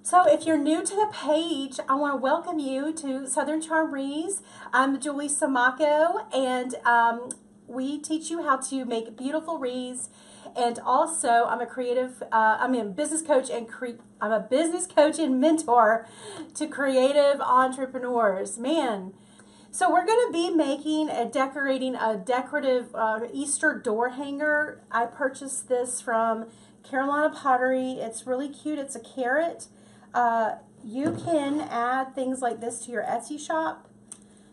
So if you're new to the page, I want to welcome you to Southern Charm Wreaths. I'm Julie Samako, and we teach you how to make beautiful wreaths. And also, I'm a business coach and I'm a business coach and mentor to creative entrepreneurs. Man. So we're going to be decorating a decorative Easter door hanger. I purchased this from Carolina Pottery. It's really cute. It's a carrot. You can add things like this to your Etsy shop.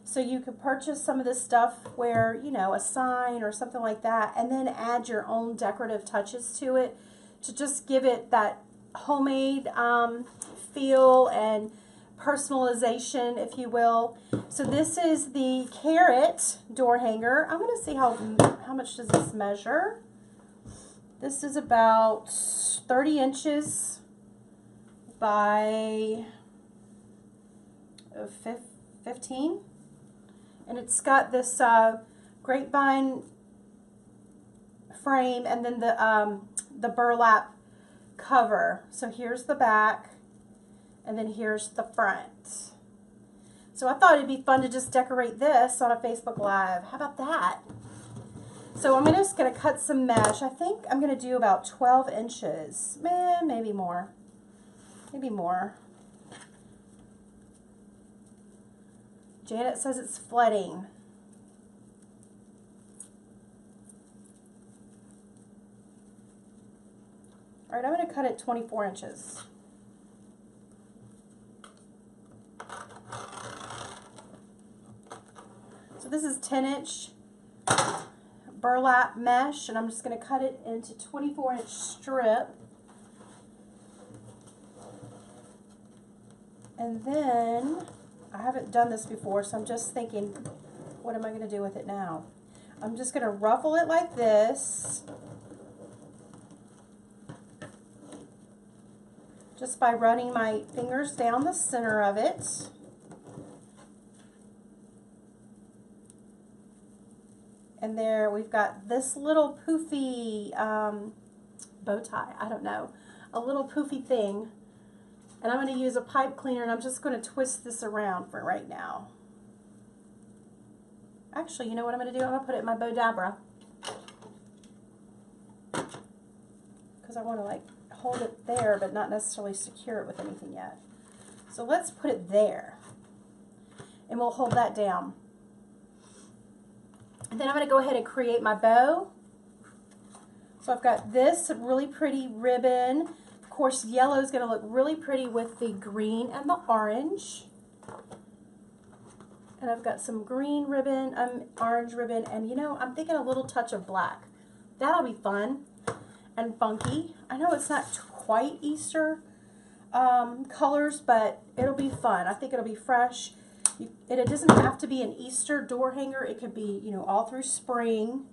So you could purchase some of this stuff where, you know, a sign or something like that, and then add your own decorative touches to it to just give it that homemade feel and personalization, if you will. So this is the carrot door hanger. I'm going to see how much does this measure. This is about 30 inches by 15, and it's got this grapevine frame and then the burlap cover. So here's the back, and then here's the front. So I thought it'd be fun to just decorate this on a Facebook Live. How about that? So I'm just going to cut some mesh. I think I'm going to do about 12 inches. Maybe more. Maybe more. Janet says it's flooding. All right, I'm going to cut it 24 inches. So this is 10-inch burlap mesh, and I'm just going to cut it into 24-inch strip. And then, I haven't done this before, so I'm just thinking, what am I going to do with it now? I'm just going to ruffle it like this, just by running my fingers down the center of it. And there we've got this little poofy bow tie, I don't know, a little poofy thing. And I'm going to use a pipe cleaner, and I'm just going to twist this around for right now. Actually, you know what I'm going to do? I'm going to put it in my Bodabra, because I want to like hold it there but not necessarily secure it with anything yet. So let's put it there, and we'll hold that down. And then I'm going to go ahead and create my bow. So I've got this really pretty ribbon. Of course, yellow is going to look really pretty with the green and the orange. And I've got some green ribbon, orange ribbon, and you know, I'm thinking a little touch of black. That'll be fun and funky. I know it's not quite Easter colors, but it'll be fun. I think it'll be fresh. It doesn't have to be an Easter door hanger. It could be, you know, all through spring.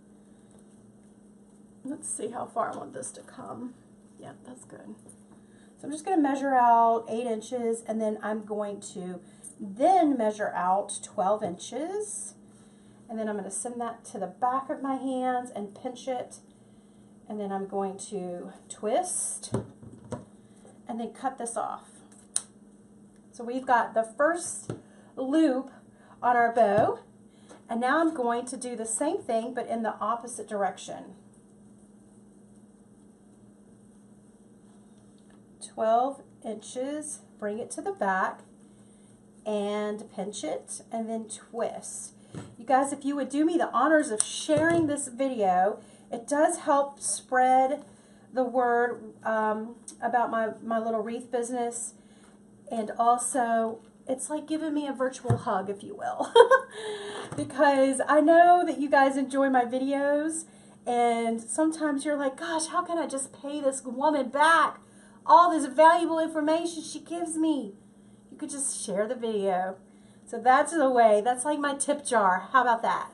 Let's see how far I want this to come. Yeah, that's good. So I'm just going to measure out 8 inches, and then I'm going to then measure out 12 inches. And then I'm going to send that to the back of my hands and pinch it. And then I'm going to twist and then cut this off. So we've got the first loop on our bow, and now I'm going to do the same thing but in the opposite direction. 12 inches, bring it to the back and pinch it and then twist. You guys, if you would do me the honors of sharing this video, it does help spread the word about my little wreath business, and also it's like giving me a virtual hug, if you will, because I know that you guys enjoy my videos, and sometimes you're like, gosh, how can I just pay this woman back all this valuable information she gives me? You could just share the video. So that's the way. That's like my tip jar. How about that?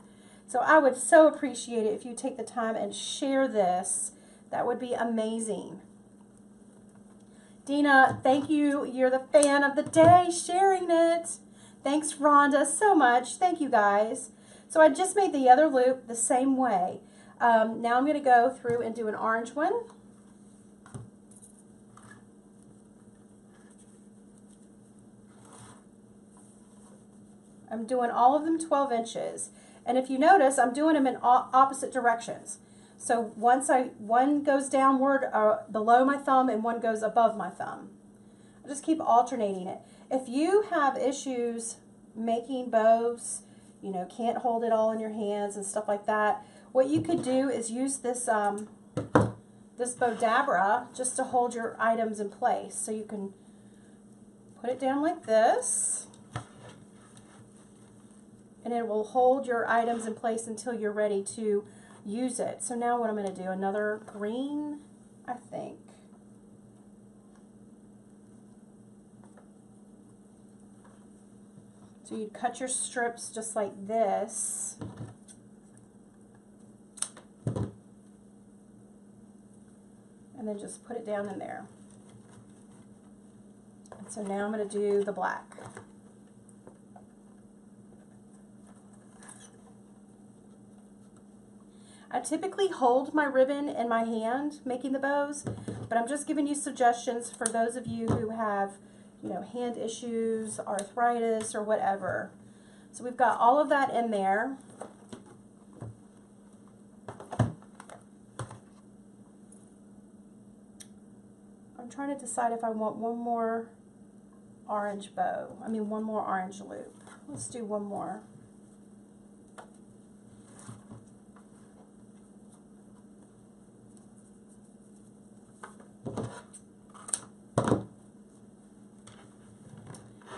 So I would so appreciate it if you take the time and share this. That would be amazing. Dina, thank you. You're the fan of the day, sharing it. Thanks, Rhonda, so much. Thank you, guys. So I just made the other loop the same way. Now I'm going to go through and do an orange one. I'm doing all of them 12 inches. And if you notice, I'm doing them in opposite directions. So one goes downward below my thumb and one goes above my thumb. I just keep alternating it. If you have issues making bows, you know, can't hold it all in your hands and stuff like that, what you could do is use this this Bodabra just to hold your items in place. So you can put it down like this, and it will hold your items in place until you're ready to use it. So now what I'm going to do, another green, I think. So you'd cut your strips just like this. And then just put it down in there. And so now I'm going to do the black. I typically hold my ribbon in my hand making the bows, but I'm just giving you suggestions for those of you who have, you know, hand issues, arthritis, or whatever. So we've got all of that in there. I'm trying to decide if I want one more orange bow. I mean, one more orange loop. Let's do one more.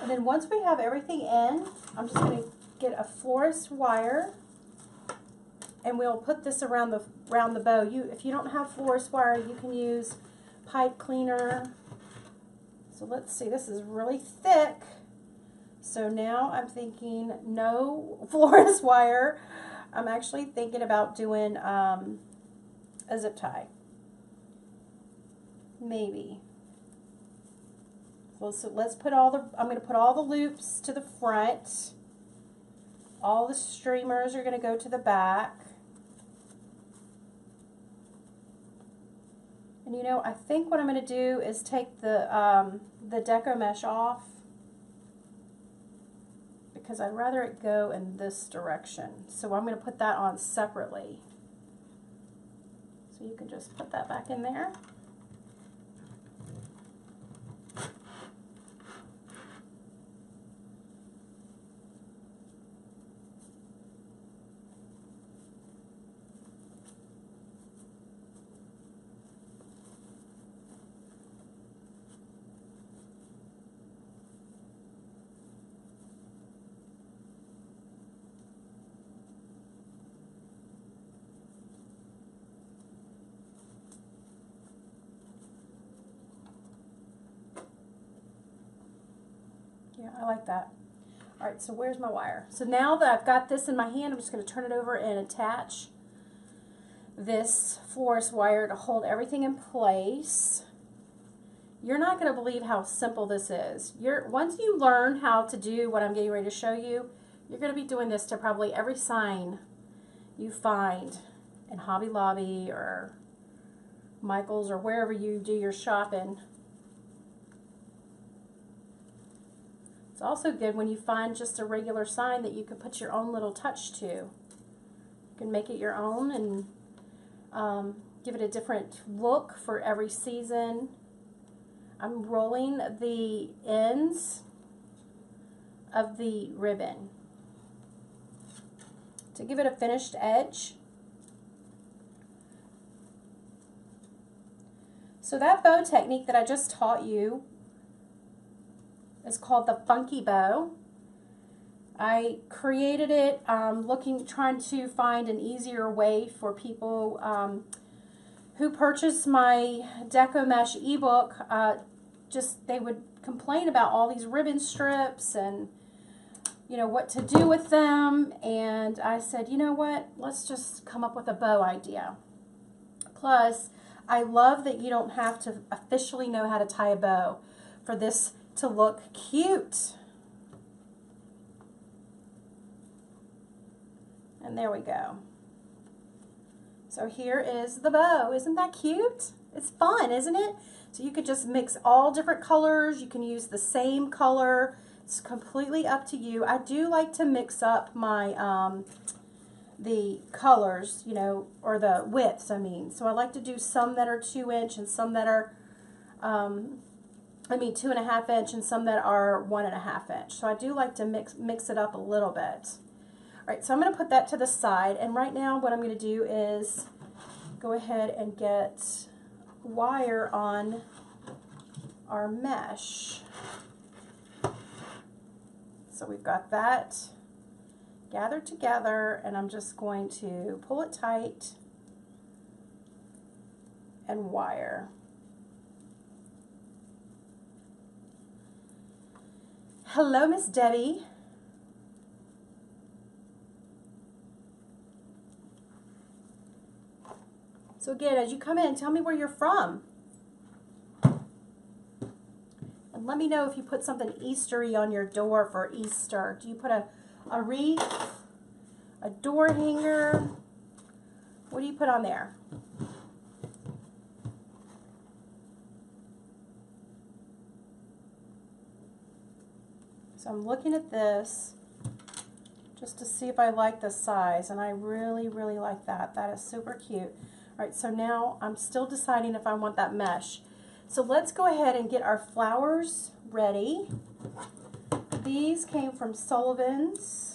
And then once we have everything in, I'm just going to get a florist wire, and we'll put this around the bow. If you don't have florist wire, you can use pipe cleaner. So let's see, this is really thick. So now I'm thinking no florist wire. I'm actually thinking about doing a zip tie. Maybe. So let's put I'm going to put all the loops to the front. All the streamers are going to go to the back. And you know, I think what I'm going to do is take the deco mesh off, because I'd rather it go in this direction. So I'm going to put that on separately. So you can just put that back in there. Yeah, I like that. All right, so where's my wire? So now that I've got this in my hand, I'm just going to turn it over and attach this florist wire to hold everything in place. You're not going to believe how simple this is. Once you learn how to do what I'm getting ready to show you, you're going to be doing this to probably every sign you find in Hobby Lobby or Michael's or wherever you do your shopping. It's also good when you find just a regular sign that you can put your own little touch to. You can make it your own and give it a different look for every season. I'm rolling the ends of the ribbon to give it a finished edge. So that bow technique that I just taught you is called the funky bow. I created it trying to find an easier way for people who purchased my Deco Mesh ebook. They would complain about all these ribbon strips and, you know, what to do with them. And I said, you know what, let's just come up with a bow idea. Plus, I love that you don't have to officially know how to tie a bow for this to look cute. And there we go. So here is the bow. Isn't that cute? It's fun, isn't it? So you could just mix all different colors. You can use the same color It's completely up to you. I do like to mix up my the colors, you know, or the widths, I mean. So I like to do some that are 2 inch and some that are, 2.5 inch and some that are 1.5 inch. So I do like to mix it up a little bit. All right, so I'm going to put that to the side, and right now what I'm going to do is go ahead and get wire on our mesh. So we've got that gathered together, and I'm just going to pull it tight and wire. Hello, Miss Debbie. So again, as you come in, tell me where you're from. And let me know if you put something Eastery on your door for Easter. Do you put a wreath, a door hanger? What do you put on there? So I'm looking at this just to see if I like the size, and I really, really like that. That is super cute. All right, so now I'm still deciding if I want that mesh. So let's go ahead and get our flowers ready. These came from Sullivan's.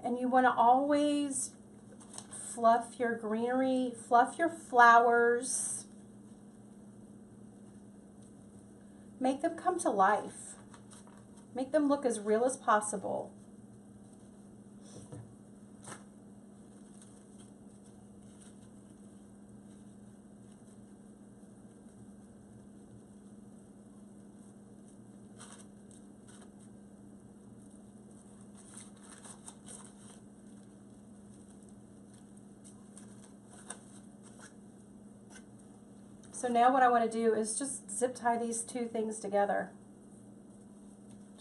And you want to always fluff your greenery, fluff your flowers. Make them come to life. Make them look as real as possible. So now what I want to do is just zip tie these two things together.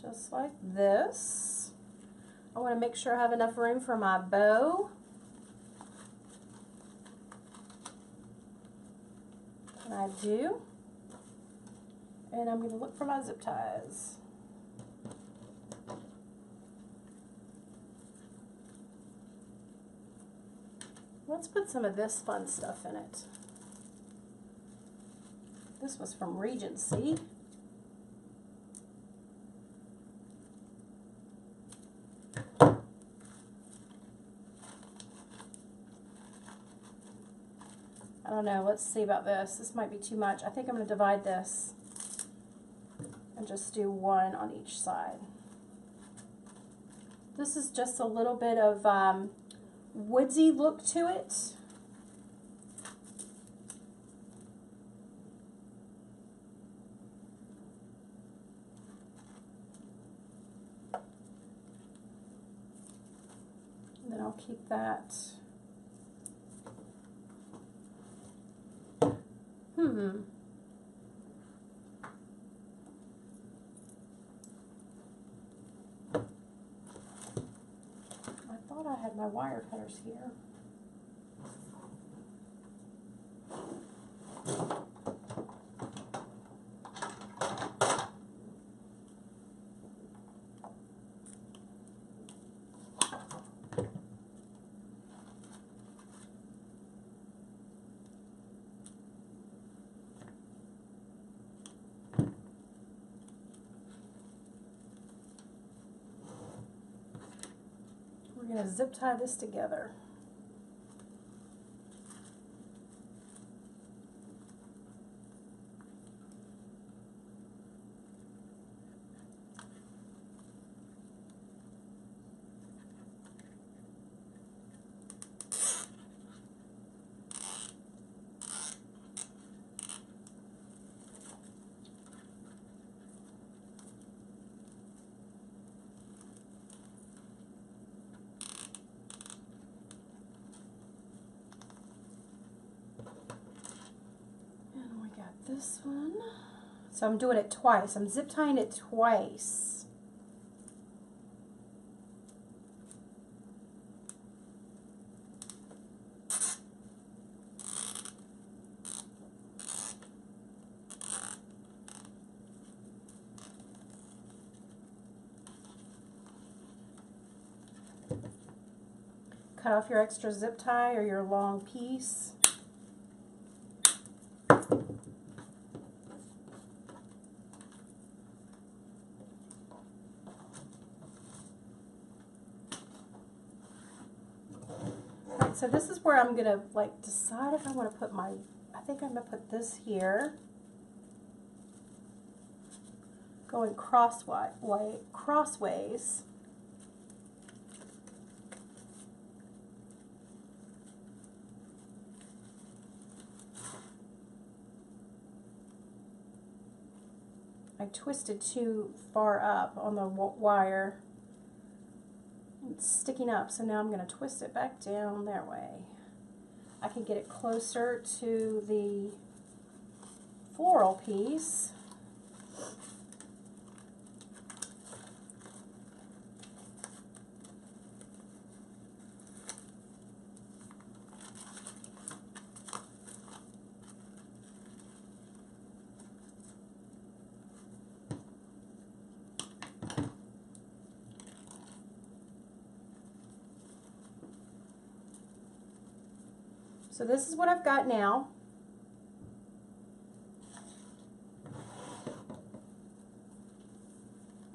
Just like this. I want to make sure I have enough room for my bow. And I do. And I'm going to look for my zip ties. Let's put some of this fun stuff in it. This was from Regency. I don't know, let's see about this. This might be too much. I think I'm going to divide this and just do one on each side. This is just a little bit of woodsy look to it. And then I'll keep that. I thought I had my wire cutters here. We're going to zip tie this together. got this one. So I'm doing it twice. I'm zip tying it twice. Cut off your extra zip tie or your long piece. Alright, so this is where I'm gonna like decide if I want to put my, I think I'm gonna put this here, going crossways. I twisted too far up on the wire. It's sticking up, so now I'm going to twist it back down that way. I can get it closer to the floral piece. So this is what I've got now.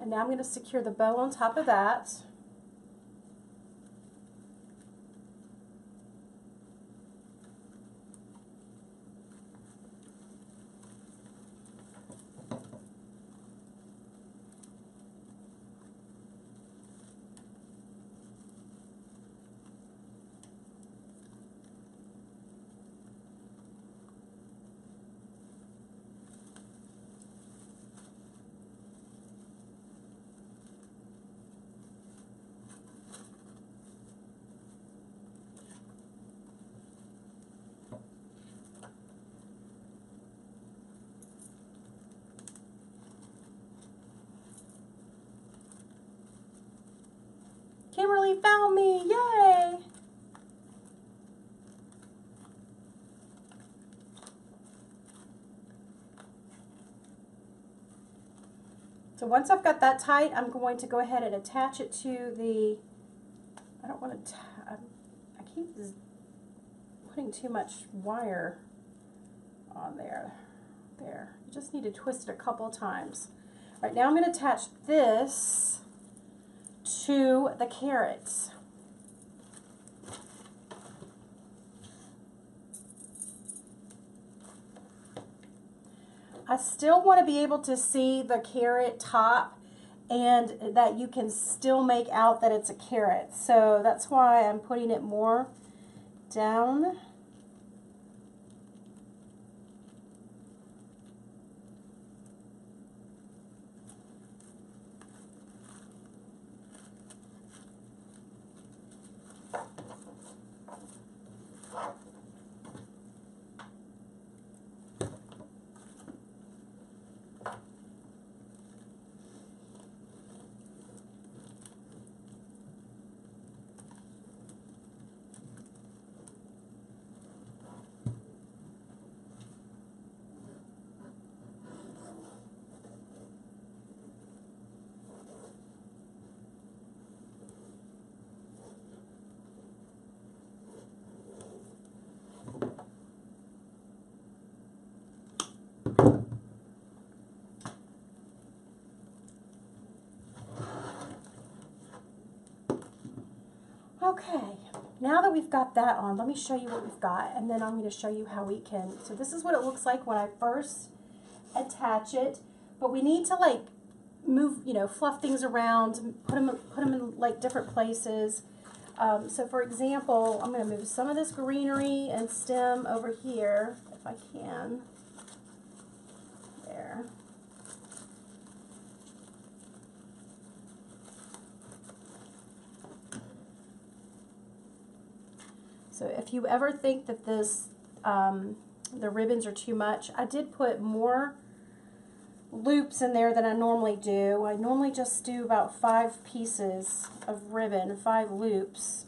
And now I'm going to secure the bow on top of that. Kimberly found me, yay! So once I've got that tight, I'm going to go ahead and attach it to the, I don't want to, I keep putting too much wire on there. There, you just need to twist it a couple of times. All right, now I'm going to attach this to the carrots. I still want to be able to see the carrot top and that you can still make out that it's a carrot. So that's why I'm putting it more down. Okay, now that we've got that on, let me show you what we've got, and then I'm going to show you how we can, so this is what it looks like when I first attach it, but we need to like move, you know, fluff things around, put them in like different places. So for example, I'm going to move some of this greenery and stem over here, if I can. There. So if you ever think that this the ribbons are too much. I did put more loops in there than I normally do. I normally just do about 5 pieces of ribbon, 5 loops.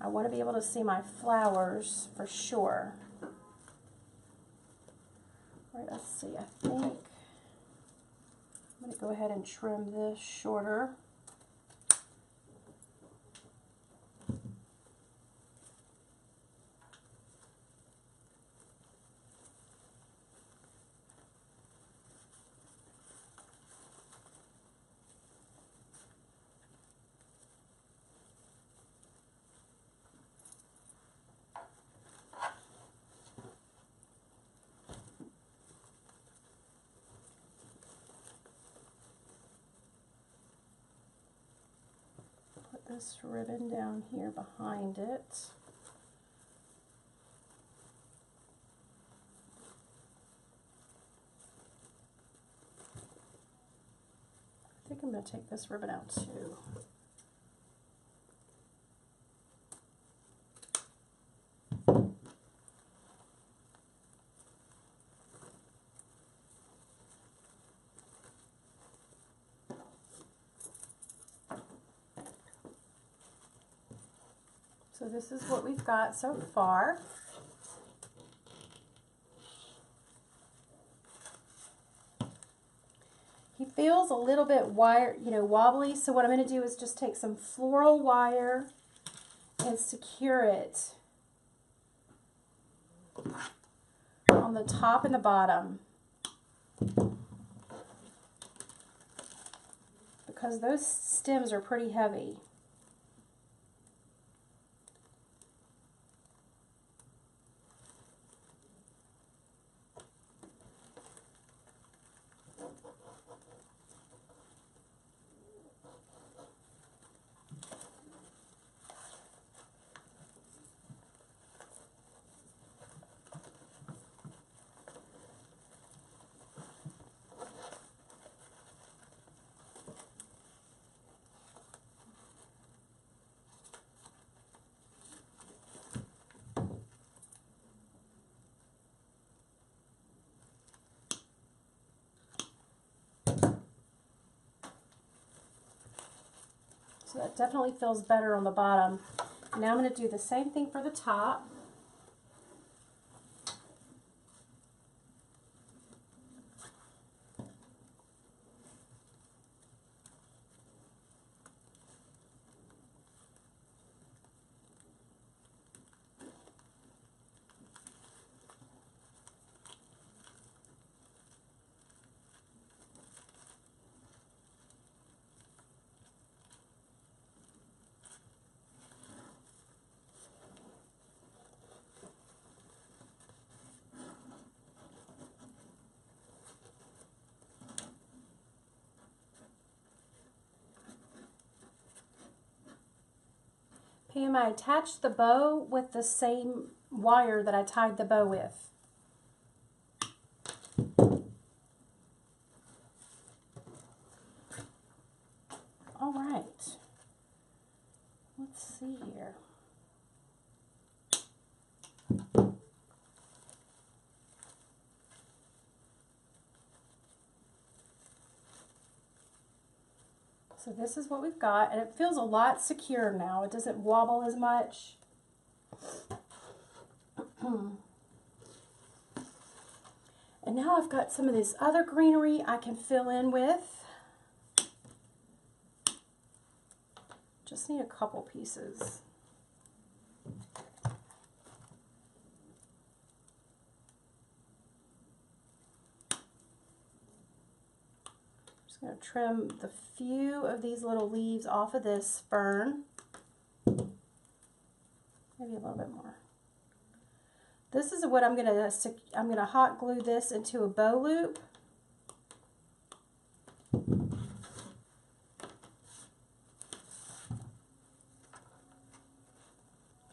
I want to be able to see my flowers for sure. All right, let's see, I think I'm going to go ahead and trim this shorter. This ribbon down here behind it. I think I'm going to take this ribbon out too. So this is what we've got so far. He feels a little bit wobbly, so what I'm going to do is just take some floral wire and secure it on the top and the bottom, because those stems are pretty heavy. So that definitely feels better on the bottom. Now I'm going to do the same thing for the top. Pam, I attached the bow with the same wire that I tied the bow with. All right. Let's see here. So this is what we've got, and it feels a lot secure now. It doesn't wobble as much. And now I've got some of this other greenery I can fill in with. Just need a couple pieces. Just going to trim the few of these little leaves off of this fern. Maybe a little bit more. This is what I'm going to hot glue this into a bow loop.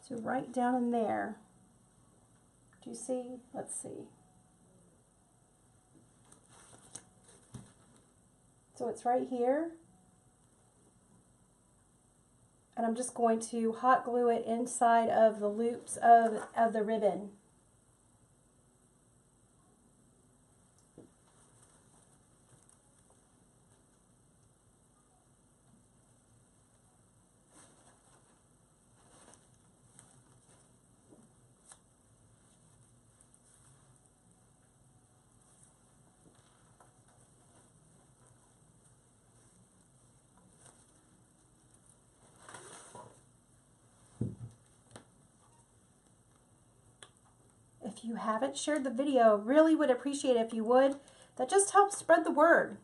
So right down in there. Do you see? Let's see. So it's right here. And I'm just going to hot glue it inside of the loops of the ribbon. If you haven't shared the video, really would appreciate it if you would. That just helps spread the word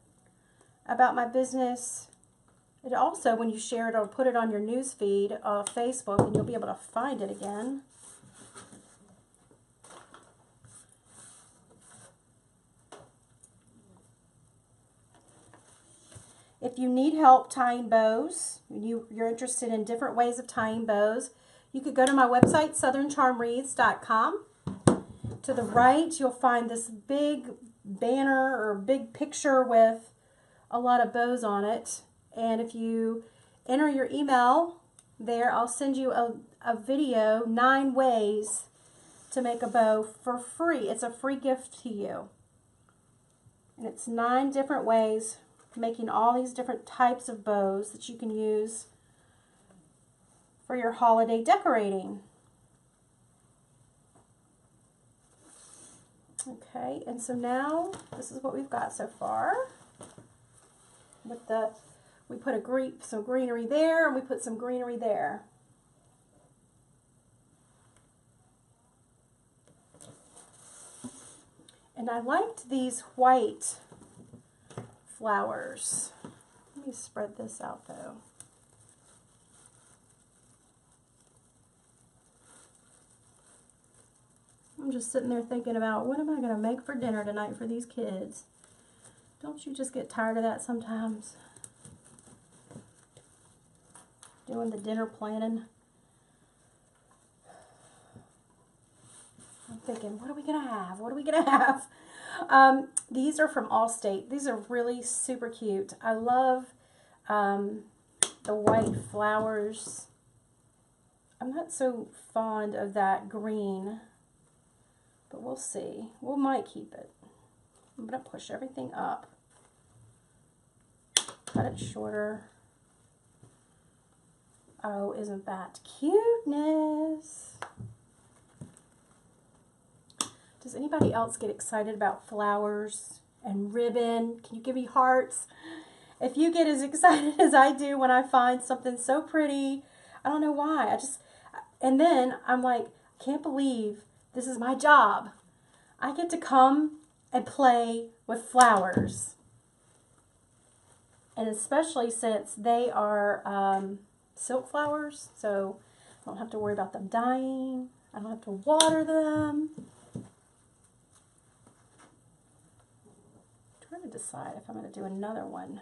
about my business. It also, when you share it, I'll put it on your news feed of Facebook, and you'll be able to find it again. If you need help tying bows, you're interested in different ways of tying bows, you could go to my website, southerncharmwreaths.com. To the right, you'll find this big banner or big picture with a lot of bows on it. And if you enter your email there, I'll send you a video, 9 ways to make a bow for free. It's a free gift to you. And it's 9 different ways, making all these different types of bows that you can use for your holiday decorating. Okay, and so now this is what we've got so far. We put some greenery there, and we put some greenery there. And I liked these white flowers. Let me spread this out though. I'm just sitting there thinking about, what am I going to make for dinner tonight for these kids? Don't you just get tired of that sometimes? Doing the dinner planning. I'm thinking, what are we going to have? What are we going to have? These are from Allstate. These are really super cute. I love the white flowers. I'm not so fond of that green, but we'll see. We might keep it. I'm going to push everything up. Cut it shorter. Oh, isn't that cuteness? Does anybody else get excited about flowers and ribbon? Can you give me hearts? If you get as excited as I do when I find something so pretty, I don't know why. And then I'm like, I can't believe this is my job. I get to come and play with flowers. And especially since they are silk flowers, so I don't have to worry about them dying. I don't have to water them. I'm trying to decide if I'm going to do another one.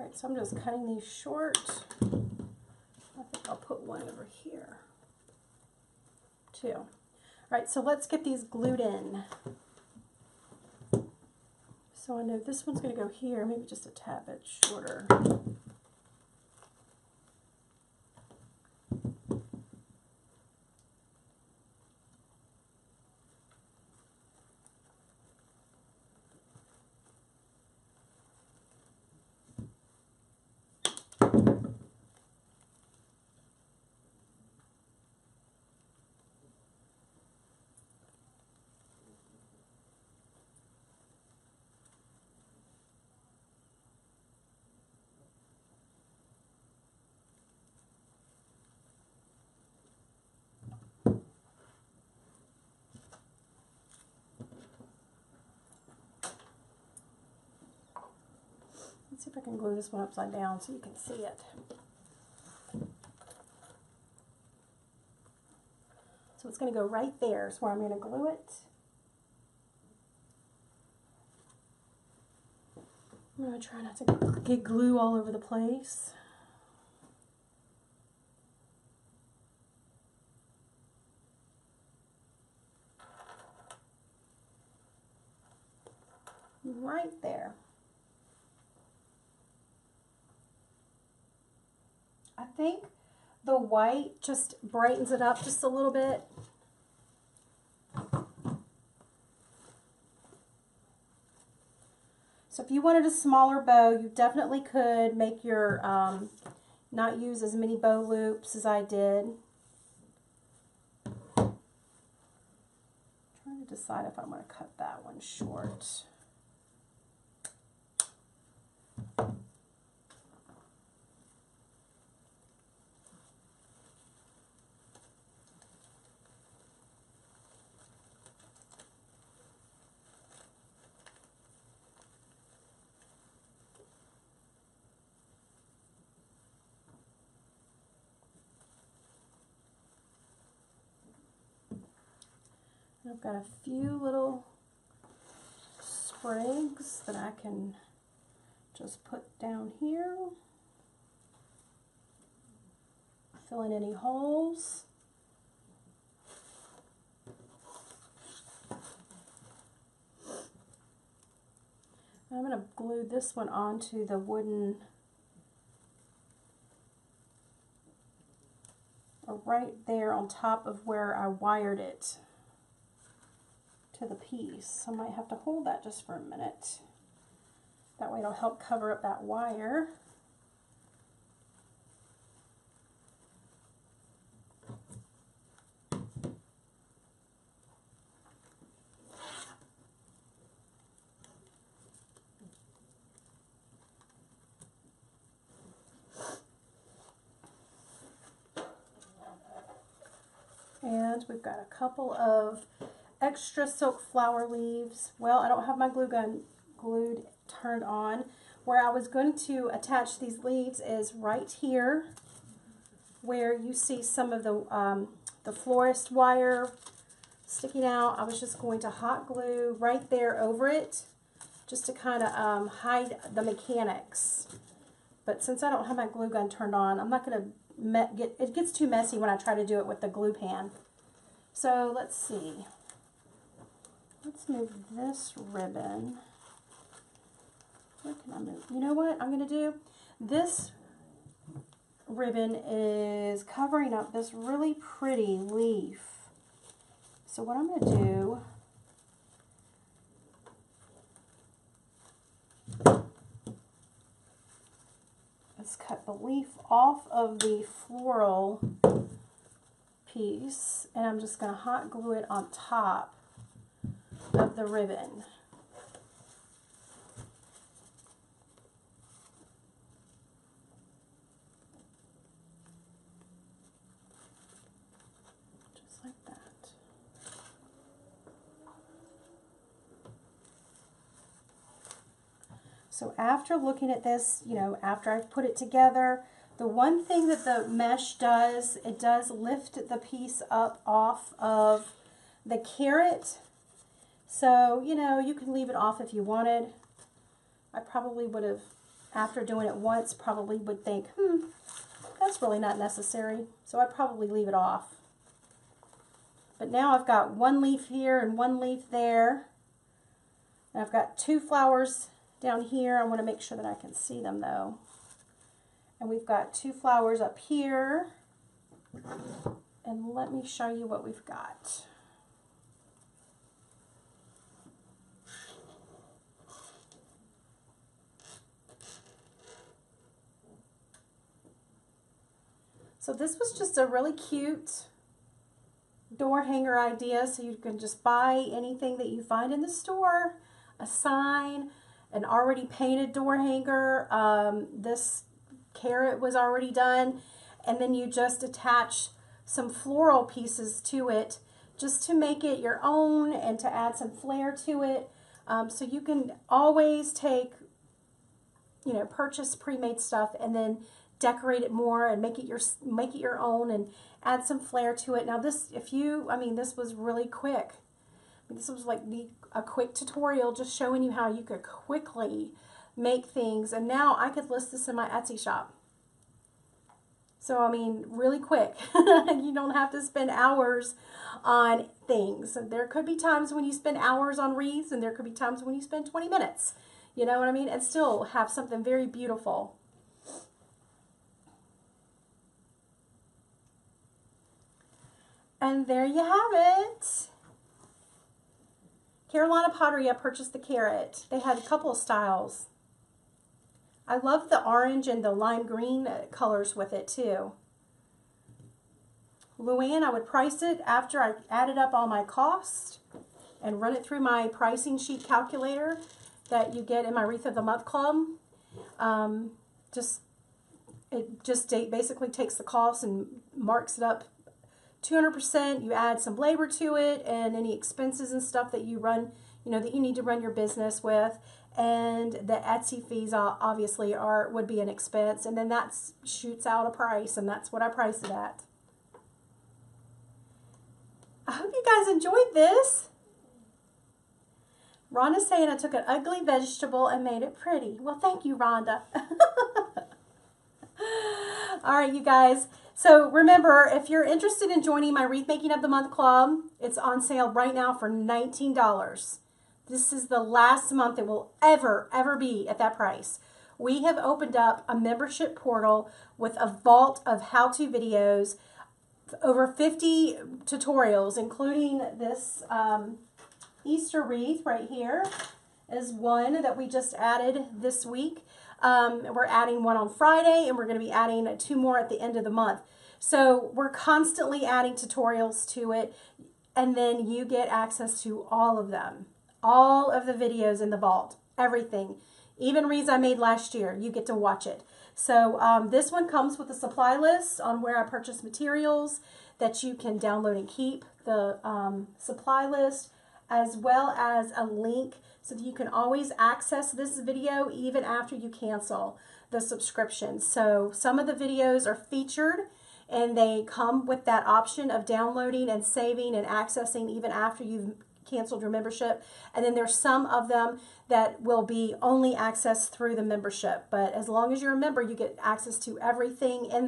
Alright, so I'm just cutting these short. I think I'll put one over here, too. Alright, so let's get these glued in. So I know this one's going to go here, maybe just a tad bit shorter. Let's see if I can glue this one upside down so you can see it. So it's going to go right there is where I'm going to glue it. I'm going to try not to get glue all over the place. Right there. I think the white just brightens it up just a little bit. So if you wanted a smaller bow, you definitely could make your, not use as many bow loops as I did. I'm trying to decide if I'm going to cut that one short. I've got a few little sprigs that I can just put down here. Fill in any holes. I'm going to glue this one onto the wooden, or right there on top of where I wired it to the piece. I might have to hold that just for a minute. That way it'll help cover up that wire. And we've got a couple of extra silk flower leaves. Well, I don't have my glue gun glued turned on. Where I was going to attach these leaves is right here, where you see some of the florist wire sticking out. I was just going to hot glue right there over it, just to kind of hide the mechanics. But since I don't have my glue gun turned on, I'm not going to it gets too messy when I try to do it with the glue pan. So let's see. Let's move this ribbon. Where can I move? You know what I'm going to do? This ribbon is covering up this really pretty leaf. So what I'm going to do is cut the leaf off of the floral piece, and I'm just going to hot glue it on top of the ribbon. Just like that. So after looking at this, you know, after I've put it together, the one thing that the mesh does, it does lift the piece up off of the carrot. So, you know, you can leave it off if you wanted. I probably would have, after doing it once, probably would think, that's really not necessary. So I'd probably leave it off. But now I've got one leaf here and one leaf there. And I've got two flowers down here. I want to make sure that I can see them though. And we've got two flowers up here. And let me show you what we've got. So this was just a really cute door hanger idea. So you can just buy anything that you find in the store, a sign, an already painted door hanger. This carrot was already done, and then you just attach some floral pieces to it just to make it your own and to add some flair to it. So you can always take, you know, purchase pre-made stuff and then decorate it more and make it your own and add some flair to it. Now this, this was really quick. This was like a quick tutorial just showing you how you could quickly make things, and now I could list this in my Etsy shop. So, I mean, really quick. You don't have to spend hours on things. There could be times when you spend hours on wreaths, and there could be times when you spend 20 minutes. You know what I mean? And still have something very beautiful. And there you have it. Carolina Pottery, I purchased the carrot. They had a couple of styles. I love the orange and the lime green colors with it too. Luann, I would price it after I added up all my costs and run it through my pricing sheet calculator that you get in my Wreath of the Month Club. It basically takes the cost and marks it up 200%. You add some labor to it and any expenses and stuff that you run, that you need to run your business with. And the Etsy fees obviously would be an expense, and then that shoots out a price, and that's what I price it at. I hope you guys enjoyed this. Rhonda's saying I took an ugly vegetable and made it pretty. Well, thank you, Rhonda. All right, you guys. So remember, if you're interested in joining my Wreath Making of the Month Club, it's on sale right now for $19. This is the last month it will ever be at that price. We have opened up a membership portal with a vault of how-to videos, over 50 tutorials, including this Easter wreath right here is one that we just added this week. We're adding one on Friday, and we're going to be adding 2 more at the end of the month. So we're constantly adding tutorials to it, and then you get access to all of them. All of the videos in the vault, everything, even wreaths I made last year, you get to watch it. So this one comes with a supply list on where I purchase materials that you can download and keep, the supply list, as well as a link so that you can always access this video even after you cancel the subscription. So some of the videos are featured, and they come with that option of downloading and saving and accessing even after you've canceled your membership. And then there's some of them that will be only accessed through the membership, but as long as you're a member, you get access to everything in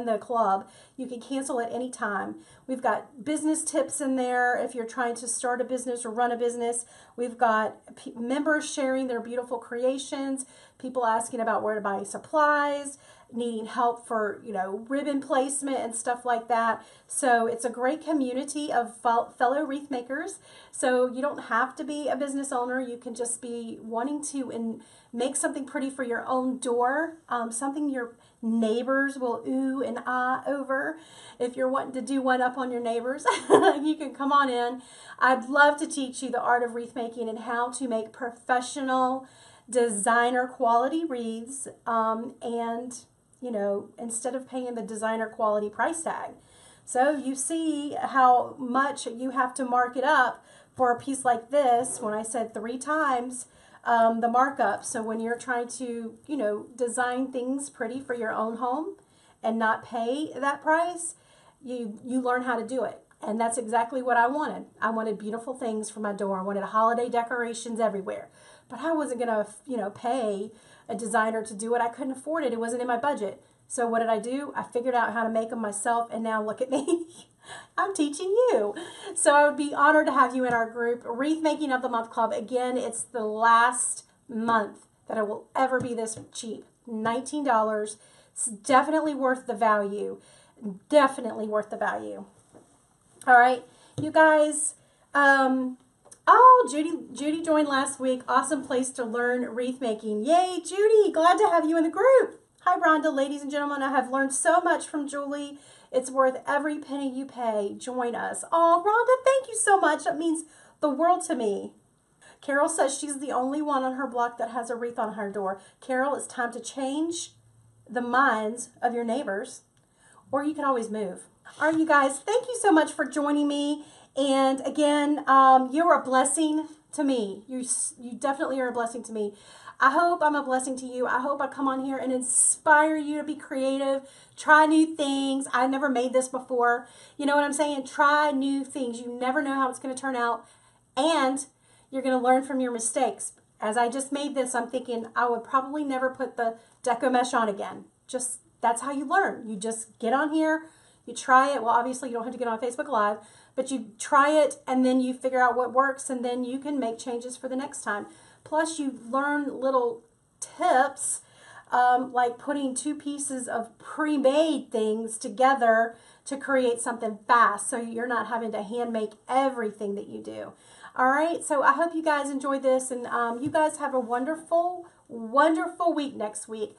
the club. You can cancel at any time. We've got business tips in there if you're trying to start a business or run a business. We've got members sharing their beautiful creations, people asking about where to buy supplies, needing help for, ribbon placement and stuff like that. So it's a great community of fellow wreath makers. So you don't have to be a business owner. You can just be wanting to make something pretty for your own door, something your neighbors will ooh and ah over. If you're wanting to do one up on your neighbors, you can come on in. I'd love to teach you the art of wreath making and how to make professional designer quality wreaths, and instead of paying the designer quality price tag. So you see how much you have to mark it up for a piece like this when I said 3 times the markup. So when you're trying to, design things pretty for your own home and not pay that price, you learn how to do it. And that's exactly what I wanted. I wanted beautiful things for my door. I wanted holiday decorations everywhere. But I wasn't going to, pay a designer to do it. I couldn't afford it. It wasn't in my budget. So what did I do? I figured out how to make them myself, and now look at me. I'm teaching you. So I would be honored to have you in our group, Wreath Making of the Month Club. Again, it's the last month that it will ever be this cheap. $19. It's definitely worth the value. Definitely worth the value. All right, you guys. Oh, Judy joined last week. Awesome place to learn wreath making. Yay, Judy. Glad to have you in the group. Hi, Rhonda. Ladies and gentlemen, I have learned so much from Julie. It's worth every penny you pay. Join us. Oh, Rhonda, thank you so much. That means the world to me. Carol says she's the only one on her block that has a wreath on her door. Carol, it's time to change the minds of your neighbors, or you can always move. All right, you guys, thank you so much for joining me. And again, you're a blessing to me. You definitely are a blessing to me. I hope I'm a blessing to you. I hope I come on here and inspire you to be creative, try new things. I never made this before. You know what I'm saying? Try new things. You never know how it's going to turn out, and you're going to learn from your mistakes. As I just made this, I'm thinking I would probably never put the deco mesh on again. Just, that's how you learn. You just get on here, you try it. Well, obviously you don't have to get on Facebook Live, but you try it and then you figure out what works, and then you can make changes for the next time. Plus you learn little tips, like putting two pieces of pre-made things together to create something fast, so you're not having to hand make everything that you do. All right, so I hope you guys enjoyed this, and you guys have a wonderful, wonderful week next week.